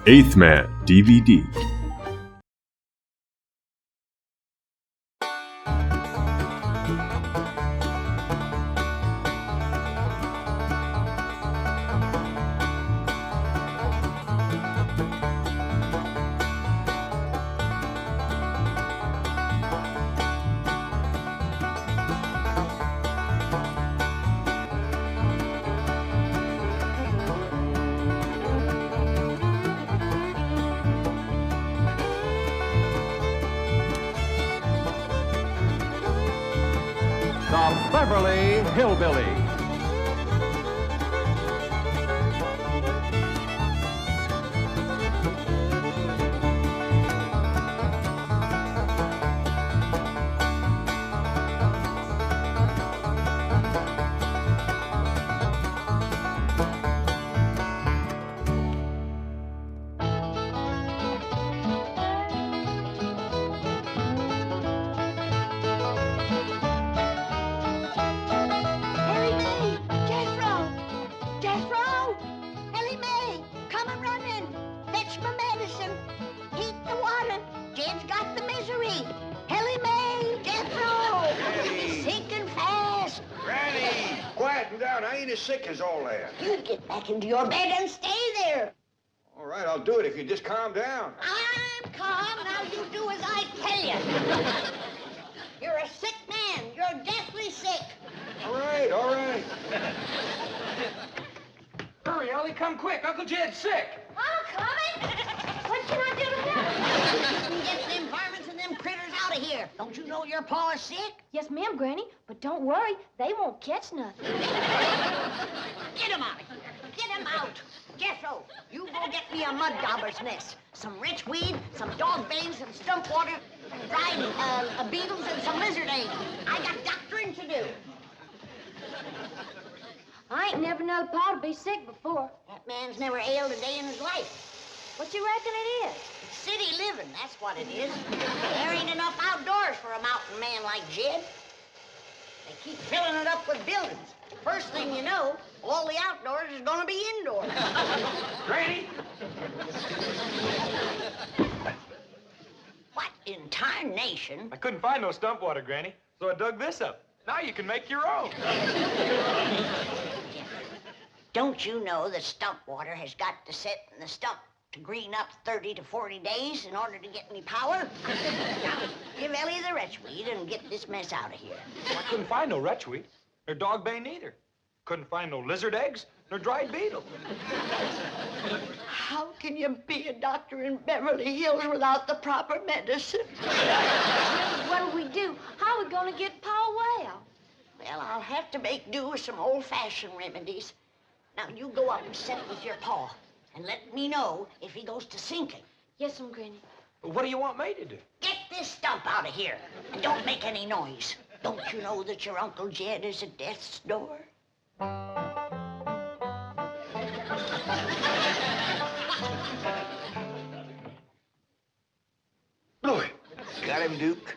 Eighth Man DVD. The Beverly Hillbillies. Sick as all that. You get back into your bed and stay there. All right, I'll do it if you just calm down. I'm calm. Now you do as I tell you. You're a sick man. You're deathly sick. All right, all right. Hurry, Elly, come quick. Uncle Jed's sick. I'm coming. What can I do to help? You can get them varmints and them critters out of here. Don't you know your pa is sick? Yes, ma'am, Granny. But don't worry, they won't catch nothing. Get him out of here. Get him out. Jethro, you go get me a mud dauber's nest, some rich weed, some dog bane, some stump water, dried beetles, and some lizard eggs. I got doctoring to do. I ain't never known Pa to be sick before. That man's never ailed a day in his life. What you reckon it is? It's city living, that's what it is. There ain't enough outdoors for a mountain man like Jed. They keep filling it up with buildings. First thing you know, all the outdoors is gonna be indoors. Granny! What in tarnation? I couldn't find no stump water, Granny, so I dug this up. Now you can make your own. Don't you know that stump water has got to sit in the stump to green up 30 to 40 days in order to get any power? Now, give Elly the retchweed and get this mess out of here. I couldn't find no retchweed, nor dog bane either. Couldn't find no lizard eggs, nor dried beetle. How can you be a doctor in Beverly Hills without the proper medicine? What'll we do? How are we gonna get Pa well? Well, I'll have to make do with some old-fashioned remedies. Now, you go up and sit with your pa and let me know if he goes to sinking. Yes, ma'am, Granny. But what do you want me to do? Get this stump out of here and don't make any noise. Don't you know that your Uncle Jed is at death's door? Bluey. Got him, Duke.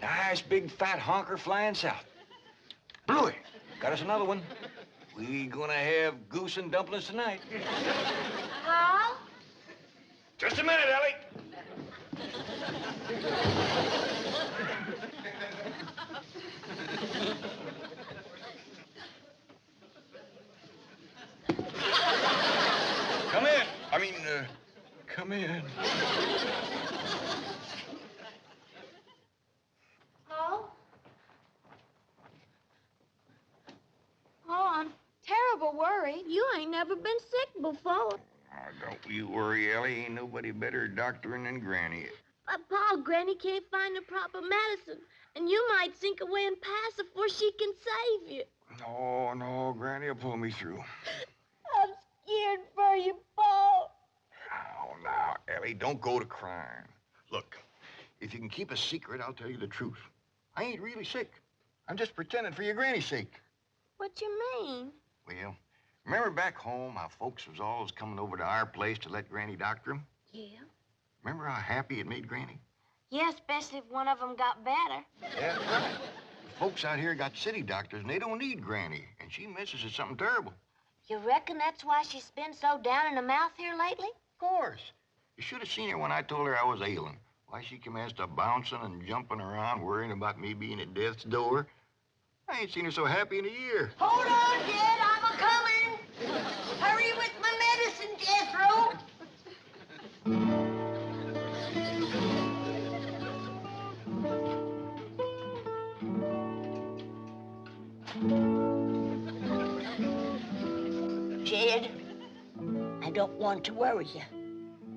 Nice big fat honker flying south. Bluey. Got us another one. We gonna have goose and dumplings tonight. Pa? Just a minute, Elly. Come in. Come in. Pa? Pa, I'm terrible worried. You ain't never been sick before. Oh, don't you worry, Elly. Ain't nobody better at doctoring than Granny. But Pa, Granny can't find the proper medicine, and you might sink away and pass before she can save you. No, Granny will pull me through. I'm scared for you, Pa. Oh, now, Elly, don't go to crying. Look, if you can keep a secret, I'll tell you the truth. I ain't really sick. I'm just pretending for your granny's sake. What you mean? Well, remember back home how folks was always coming over to our place to let Granny doctor 'em? Yeah. Remember how happy it made Granny? Yeah, especially if one of them got better. Yeah, right. Folks out here got city doctors, and they don't need Granny, and she misses is something terrible. You reckon that's why she's been so down in the mouth here lately? Of course. You should have seen her when I told her I was ailing. Why, she commenced to bouncing and jumping around, worrying about me being at death's door. I ain't seen her so happy in a year. Hold on, Jed, I'm a-coming. Hurry with my medicine, Jethro. Jed, I don't want to worry you,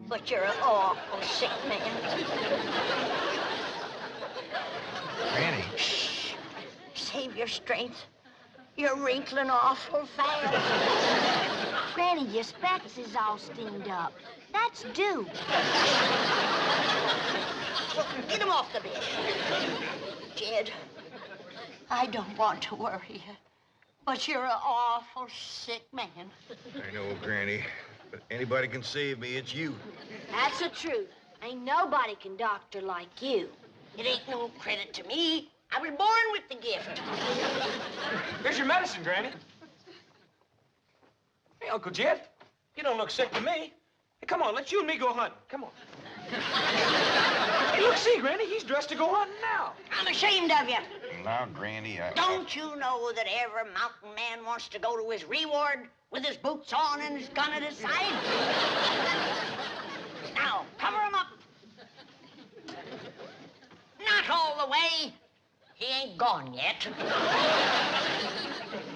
but you're an awful sick man. Granny. Shh. Save your strength. You're wrinkling awful fast. Granny, your specs is all steamed up. That's due. Well, get him off the bed. Jed, I don't want to worry you, but you're an awful sick man. I know, Granny, but anybody can save me, it's you. That's the truth. Ain't nobody can doctor like you. It ain't no credit to me. I was born with the gift. Here's your medicine, Granny. Hey, Uncle Jed, you don't look sick to me. Hey, come on, let's you and me go hunting. Come on. Hey, look, see, Granny, he's dressed to go hunting now. I'm ashamed of you. Now, Granny, Don't you know that every mountain man wants to go to his reward with his boots on and his gun at his side? Now, cover him up. Not all the way. He ain't gone yet. And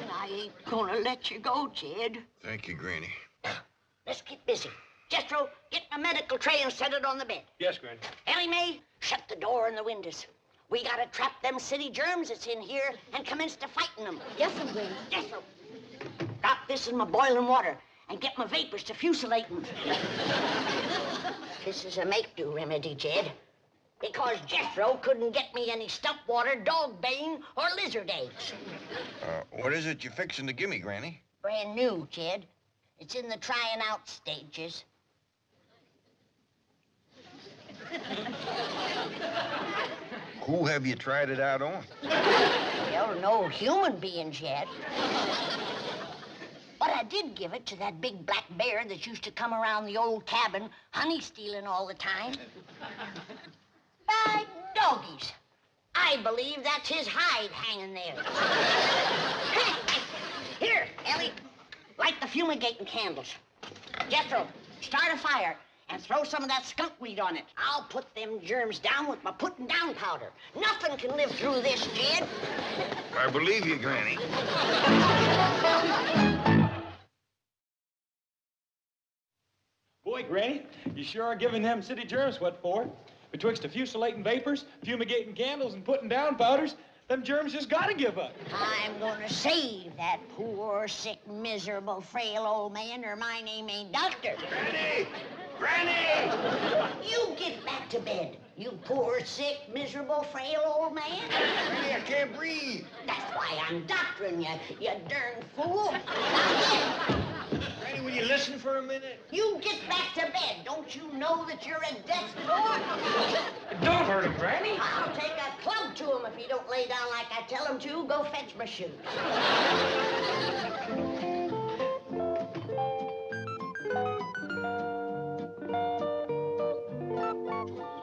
I ain't gonna let you go, Jed. Thank you, Granny. Now, let's get busy. Jethro, get my medical tray and set it on the bed. Yes, Granny. Elly May, shut the door and the windows. We gotta trap them city germs that's in here and commence to fighting them. Yes, Granny. Jethro, drop this in my boiling water and get my vapors to fusilating. This is a make-do remedy, Jed. Because Jethro couldn't get me any stump water, dog bane, or lizard eggs. What is it you're fixing to give me, Granny? Brand new, Jed. It's in the trying out stages. Who have you tried it out on? Well, no human beings yet. But I did give it to that big black bear that used to come around the old cabin honey stealing all the time. By doggies. I believe that's his hide hanging there. Here, Elly, light the fumigating candles. Jethro, start a fire and throw some of that skunk weed on it. I'll put them germs down with my putting down powder. Nothing can live through this, Jed. I believe you, Granny. Boy, Granny, you sure are giving them city germs what for. Betwixt a fusilating vapors, fumigating candles, and putting down powders, them germs just gotta give up. I'm gonna save that poor, sick, miserable, frail old man, or my name ain't Doctor. Granny! Granny! You get back to bed, you poor, sick, miserable, frail old man. Granny, I can't breathe. That's why I'm doctoring you, you darn fool. Granny, will you listen for a minute? You get back to bed. Don't you know that you're at death's door? Don't hurt him, Granny. I'll take a club to him if he don't lay down like I tell him to. Go fetch my shoes.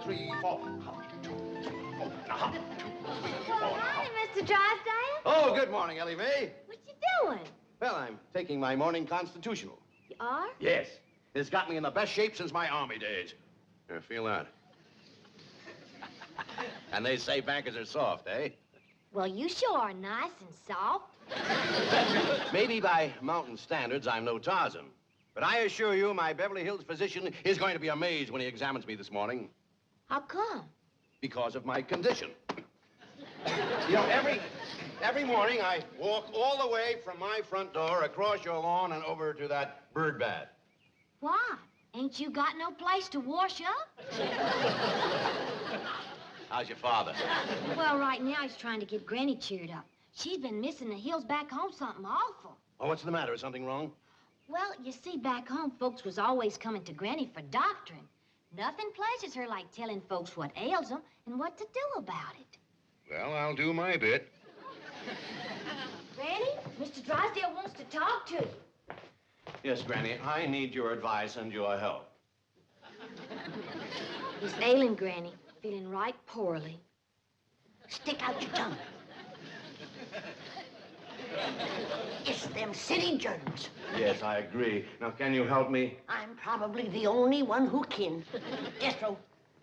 3, 4. Hi, Mr. Drysdale. Oh, good morning, Elly May. What you doing? Well, I'm taking my morning constitutional. You are? Yes. It's got me in the best shape since my army days. Here, feel that. And they say bankers are soft, eh? Well, you sure are nice and soft. Maybe by mountain standards, I'm no Tarzan. But I assure you, my Beverly Hills physician is going to be amazed when he examines me this morning. How come? Because of my condition. You know, every morning I walk all the way from my front door across your lawn and over to that bird bath. Why? Ain't you got no place to wash up? How's your father? Well, right now he's trying to get Granny cheered up. She's been missing the hills back home something awful. Oh, what's the matter? Is something wrong? Well, you see, back home, folks was always coming to Granny for doctoring. Nothing pleasures her like telling folks what ails them and what to do about it. Well, I'll do my bit. Granny, Mr. Drysdale wants to talk to you. Yes, Granny, I need your advice and your help. He's ailing, Granny. Feeling right poorly. Stick out your tongue. It's them city germs. Yes, I agree. Now, can you help me? I'm probably the only one who can. Jethro,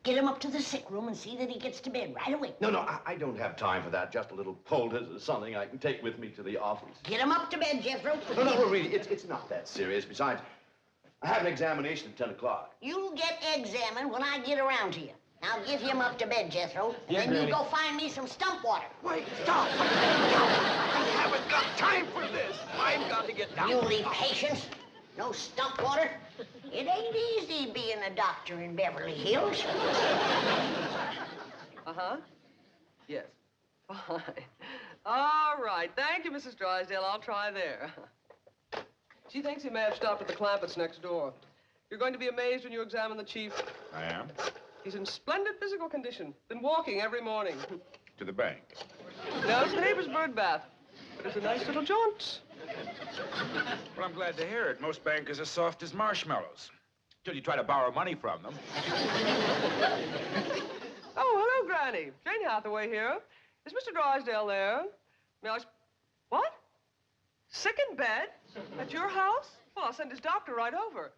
get him up to the sick room and see that he gets to bed right away. No, I don't have time for that. Just a little poultice or something I can take with me to the office. Get him up to bed, Jethro. No, really, it's not that serious. Besides, I have an examination at 10 o'clock. You'll get examined when I get around to you. Now get him up to bed, Jethro, and then Granny. you go find me some stump water. Wait, stop! I haven't got time for this. I've got to get down. You leave patience. No stump water. It ain't easy being a doctor in Beverly Hills. Uh-huh. Yes. Fine. All right. Thank you, Mrs. Drysdale. I'll try there. She thinks he may have stopped at the Clampetts next door. You're going to be amazed when you examine the chief. I am. He's in splendid physical condition. Been walking every morning. To the bank. No, it's the neighbor's bird bath. But it's a nice little jaunt. Well, I'm glad to hear it. Most bankers are soft as marshmallows. Till you try to borrow money from them. Oh, hello, Granny. Jane Hathaway here. Is Mr. Drysdale there? May I... What? Sick in bed? At your house? Well, I'll send his doctor right over.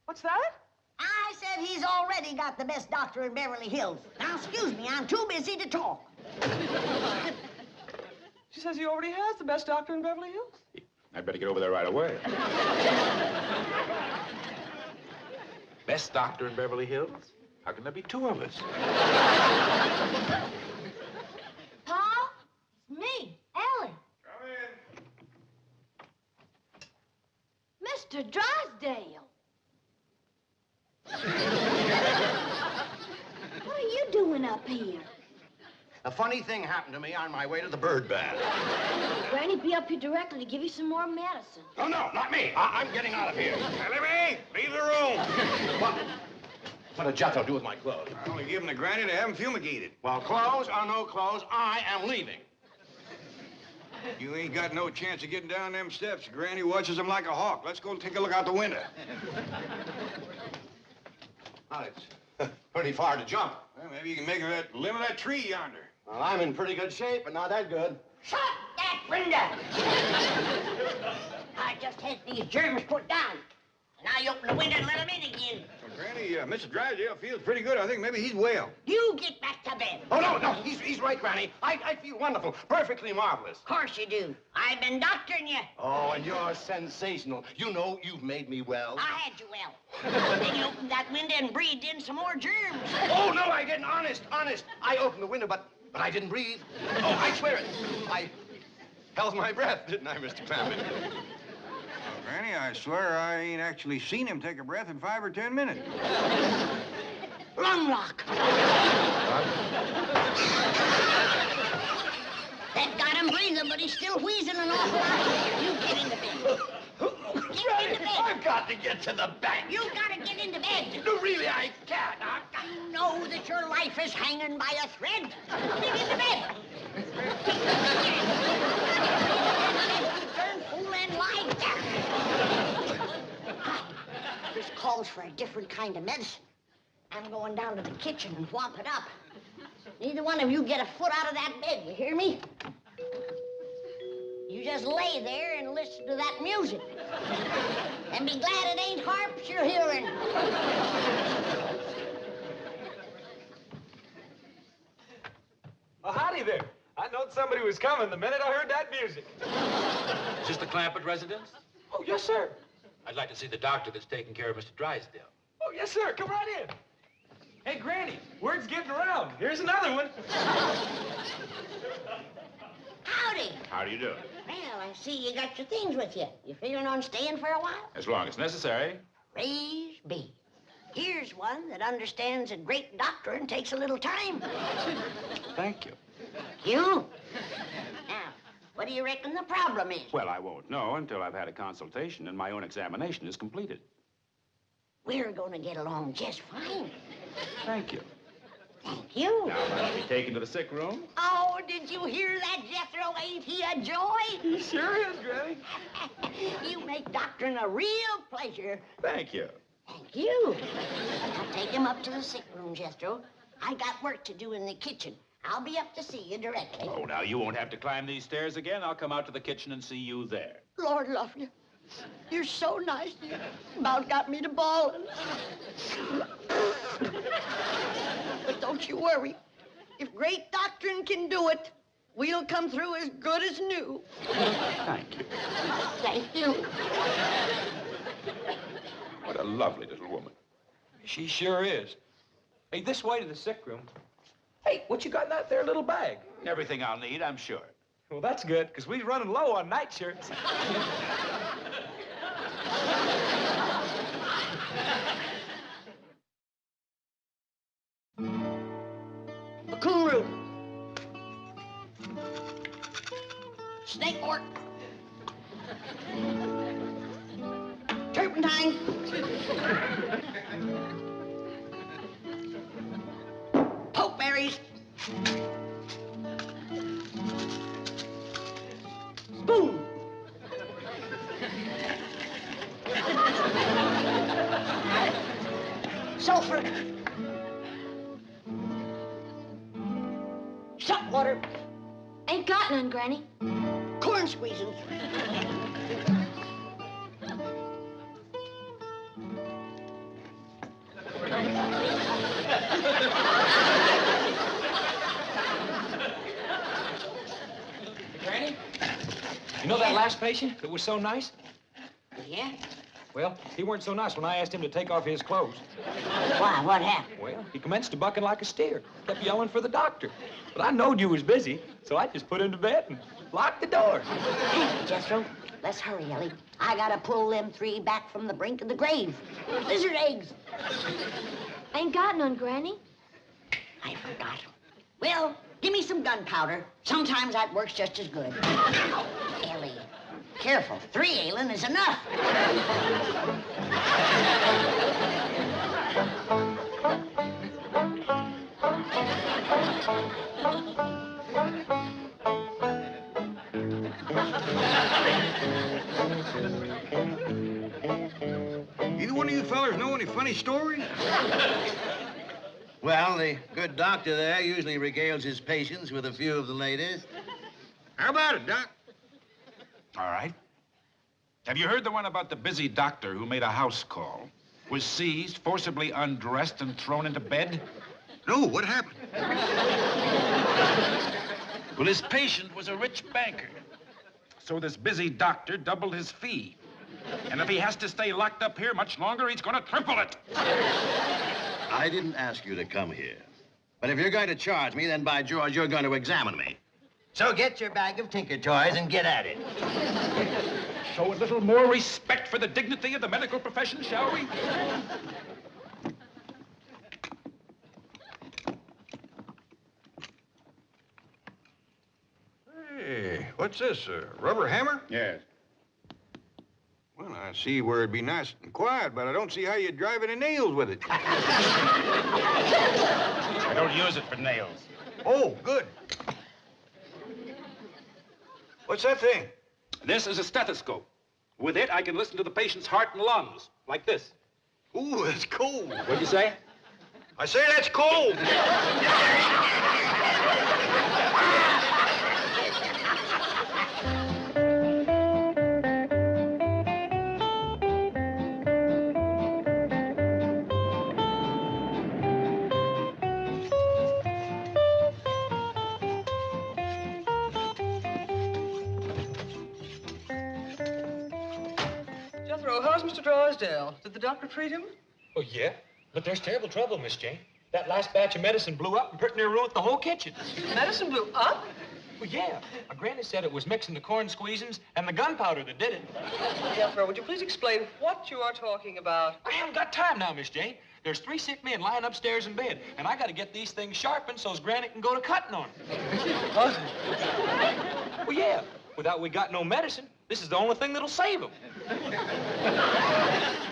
What's that? I said he's already got the best doctor in Beverly Hills. Now, excuse me, I'm too busy to talk. She says he already has the best doctor in Beverly Hills. I'd better get over there right away. Best doctor in Beverly Hills? How can there be two of us? Pa? It's me, Elly. Come in. Mr. Drysdale. What are you doing up here? A funny thing happened to me on my way to the bird bath. Granny be up here directly to give you some more medicine. Oh, no, not me. I'm getting out of here. Elly, leave the room. What did Jethro do with my clothes? I only give them to Granny to have them fumigated. Well, clothes or no clothes, I am leaving. You ain't got no chance of getting down them steps. Granny watches them like a hawk. Let's go take a look out the window. Well, it's pretty far to jump. Well, maybe you can make that limb of that tree yonder. Well, I'm in pretty good shape, but not that good. Shut that window! I just had these germs put down. Now you open the window and let them in again. Well, Granny, Mr. Drysdale feels pretty good. I think maybe he's well. You get back to bed. Oh, no, he's right, Granny. I feel wonderful, perfectly marvelous. Of course you do. I've been doctoring you. Oh, and you're sensational. You know you've made me well. I had you well. Then you opened that window and breathed in some more germs. Oh, no, I didn't. Honest. I opened the window, but I didn't breathe. Oh, I swear it. I held my breath, didn't I, Mr. Clampett? Granny, I swear I ain't actually seen him take a breath in 5 or 10 minutes. Lung lock. That got him breathing, but he's still wheezing an awful lot. You get into bed. Get into bed. I've got to get to the bank. You gotta get into bed. No, really, I can't. You know that your life is hanging by a thread. Get into bed. Turn fool and lie down. This calls for a different kind of medicine. I'm going down to the kitchen and whomp it up. Neither one of you get a foot out of that bed, you hear me? You just lay there and listen to that music. And be glad it ain't harps you're hearing. Oh, howdy there. I knowed somebody was coming the minute I heard that music. Is this the Clampett residence? Oh, yes, sir. I'd like to see the doctor that's taking care of Mr. Drysdale. Oh, yes, sir. Come right in. Hey, Granny, word's getting around. Here's another one. Howdy. How do you do? Well, I see you got your things with you. You figuring on staying for a while? As long as necessary. Praise be. Here's one that understands a great doctrine takes a little time. Thank you. You? Now, what do you reckon the problem is? Well, I won't know until I've had a consultation and my own examination is completed. We're going to get along just fine. Thank you. Thank you. Now, I'll be taken to the sick room. Oh, did you hear that, Jethro? Ain't he a joy? He sure is, Granny. You make doctrine a real pleasure. Thank you. Thank you. Now take him up to the sick room, Jethro. I got work to do in the kitchen. I'll be up to see you directly. Oh, now, you won't have to climb these stairs again. I'll come out to the kitchen and see you there. Lord love you. You're so nice. You about got me to bawling. But don't you worry. If great doctrine can do it, we'll come through as good as new. Thank you. Thank you. What a lovely little woman. She sure is. Hey, this way to the sick room. Hey, what you got in that there little bag? Everything I'll need, I'm sure. Well, that's good, because we're running low on nightshirts. Cocoon root. Snake work. Turpentine. Pokeberries. Spoon. Sulfur. Salt water. Ain't got none, Granny. Corn squeezins. Granny, you know that last patient that was so nice? Yeah? Well, he weren't so nice when I asked him to take off his clothes. Why? What happened? Well, he commenced to bucking like a steer. Kept yelling for the doctor. But I knowed you was busy, so I just put him to bed and locked the door. Jethro, let's hurry, Elly. I gotta pull them three back from the brink of the grave. Lizard eggs. Ain't got none, Granny. I forgot. Well, give me some gunpowder. Sometimes that works just as good. Elly, careful. 3 ailing is enough. Either one of you fellers know any funny stories? Well, the good doctor there usually regales his patients with a few of the latest. How about it, Doc? All right. Have you heard the one about the busy doctor who made a house call? Was seized, forcibly undressed, and thrown into bed? No, what happened? Well, his patient was a rich banker. So this busy doctor doubled his fee. And if he has to stay locked up here much longer, he's going to triple it. I didn't ask you to come here. But if you're going to charge me, then by George, you're going to examine me. So get your bag of tinker toys and get at it. Show a little more respect for the dignity of the medical profession, shall we? Hey, what's this, a rubber hammer? Yes. Well, I see where it'd be nice and quiet, but I don't see how you'd drive any nails with it. I don't use it for nails. Oh, good. What's that thing? This is a stethoscope. With it, I can listen to the patient's heart and lungs, like this. Ooh, that's cold. What'd you say? I say that's cold. Jethro, how's Mr. Drysdale? Did the doctor treat him? Oh, yeah? But there's terrible trouble, Miss Jane. That last batch of medicine blew up and pretty near ruined the whole kitchen. Medicine blew up? Well, yeah. My granny said it was mixing the corn squeezins and the gunpowder that did it. Jethro, would you please explain what you are talking about? I haven't got time now, Miss Jane. There's 3 sick men lying upstairs in bed, and I got to get these things sharpened so's Granny can go to cutting on them. What? Well, yeah. Without we got no medicine, this is the only thing that'll save them.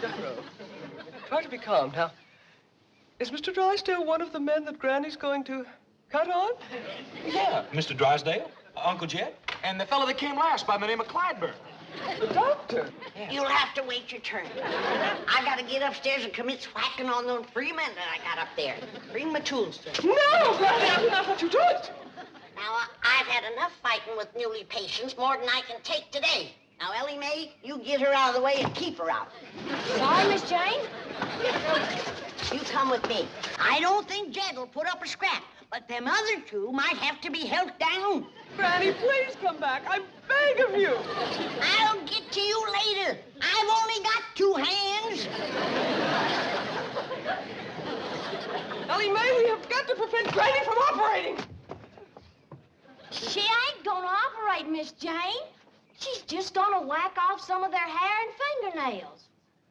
Jethro, try to be calm. Now, is Mr. Drysdale one of the men that Granny's going to cut on? Yeah, Mr. Drysdale, Uncle Jet, and the fellow that came last by the name of Clyburn. The doctor? You'll have to wait your turn. I gotta get upstairs and commit whacking on those freemen that I got up there. Bring my tools to them. No, Granny, I will not let you do it. Now, I've had enough fighting with muley patients, more than I can take today. Now, Elly May, you get her out of the way and keep her out. Sorry, Miss Jane. You come with me. I don't think Jed will put up a scrap, but them other two might have to be held down. Granny, please come back. I beg of you. I'll get to you later. I've only got 2 hands. Elly May, we have got to prevent Granny from operating. She ain't gonna operate, Miss Jane. She's just gonna whack off some of their hair and fingernails.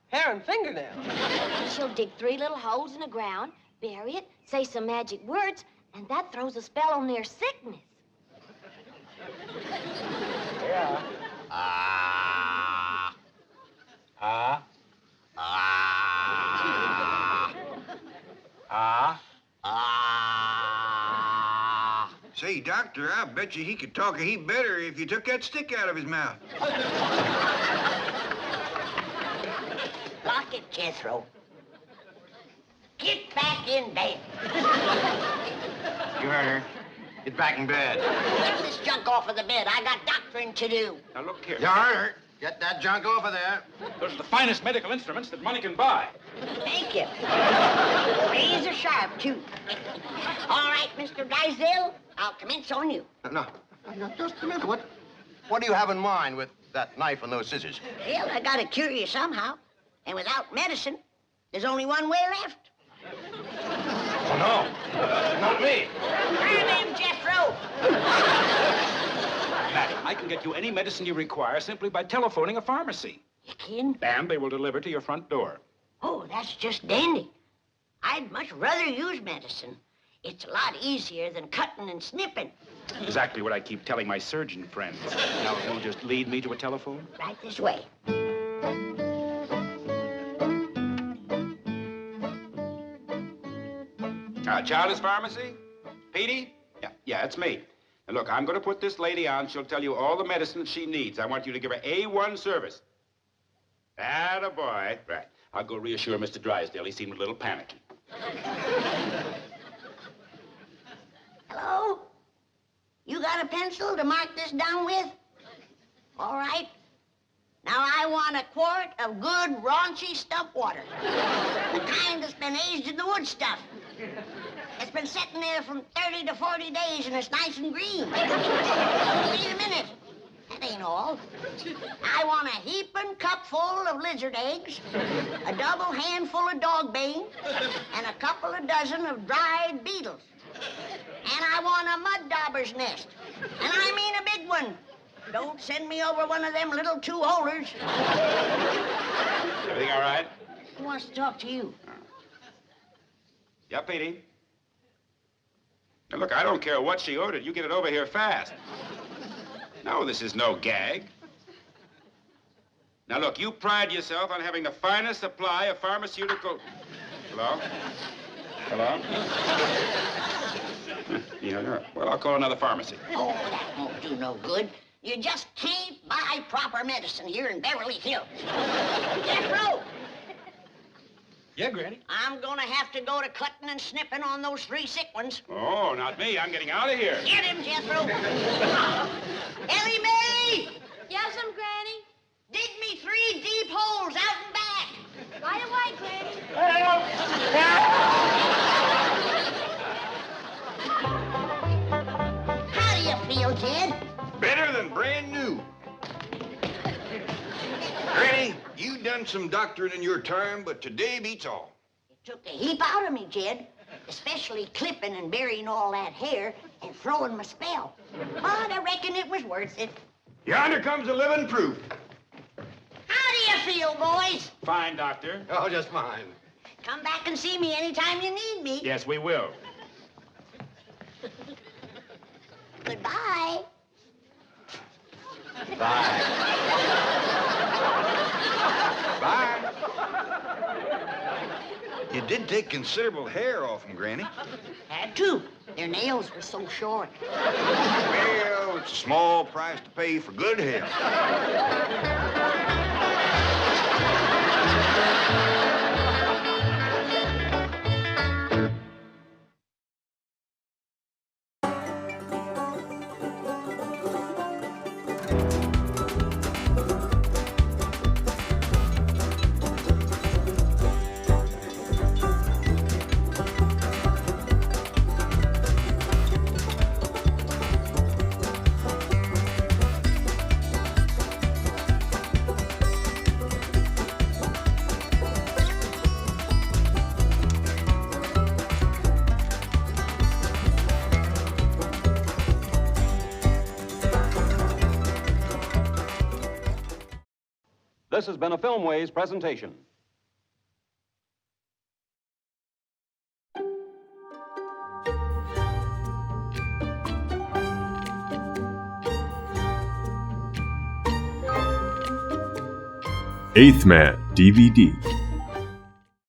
Hair and fingernails. And she'll dig 3 little holes in the ground, bury it, say some magic words, and that throws a spell on their sickness. Yeah. Say, Doctor, I bet you he could talk a heap better if you took that stick out of his mouth. Lock it, Jethro. Get back in bed. You heard her. Get back in bed. Get this junk off of the bed. I got doctoring to do. Now, look here. You heard her. Get that junk off of there. Those are the finest medical instruments that money can buy. Thank you. Razor sharp, too. All right, Mr. Drysdale, I'll commence on you. No, just a minute. What do you have in mind with that knife and those scissors? Well, I gotta cure you somehow. And without medicine, there's only one way left. Oh, no. Not me. Turn him, Jethro. Madam, I can get you any medicine you require simply by telephoning a pharmacy. You can? And they will deliver to your front door. Oh, that's just dandy. I'd much rather use medicine. It's a lot easier than cutting and snipping. Exactly what I keep telling my surgeon friends. Now, you'll just lead me to a telephone? Right this way. Child's Pharmacy? Petey? Yeah, it's me. Now, look, I'm going to put this lady on. She'll tell you all the medicine she needs. I want you to give her A1 service. Attaboy. Right. I'll go reassure Mr. Drysdale. He seemed a little panicky. Hello? You got a pencil to mark this down with? All right. Now, I want a quart of good, raunchy stump water. The kind that's been aged in the wood stuff. It's been sitting there from 30 to 40 days, and it's nice and green. Wait a minute. That ain't all. I want a heaping cupful of lizard eggs, a double handful of dog bane, and a couple of dozen of dried beetles. And I want a mud dauber's nest. And I mean a big one. Don't send me over one of them little 2-holers. Everything all right? Who wants to talk to you? Yeah, Petey. Now, look, I don't care what she ordered. You get it over here fast. No, this is no gag. Now, look, you pride yourself on having the finest supply of pharmaceutical... Hello? Hello? Yeah, well, I'll call another pharmacy. Oh, that won't do no good. You just can't buy proper medicine here in Beverly Hills. Jethro! Yeah, Granny? I'm gonna have to go to cutting and snipping on those 3 sick ones. Oh, not me. I'm getting out of here. Get him, Jethro. Elly May! Yes'm, Granny. Dig me 3 deep holes out and back. Right away, Granny. How do you feel, Jed? Better than brand new. Granny, you done some doctoring in your time, but today beats all. It took a heap out of me, Jed. Especially clipping and burying all that hair and throwing my spell. But I reckon it was worth it. Yonder comes the living proof. How do you feel, boys? Fine, Doctor. Oh, just fine. Come back and see me anytime you need me. Yes, we will. Goodbye. Bye. Bye. You did take considerable hair off them, Granny. Had to. Their nails were so short. Well, a small price to pay for good health. This has been a Filmways presentation. Eighth Man DVD.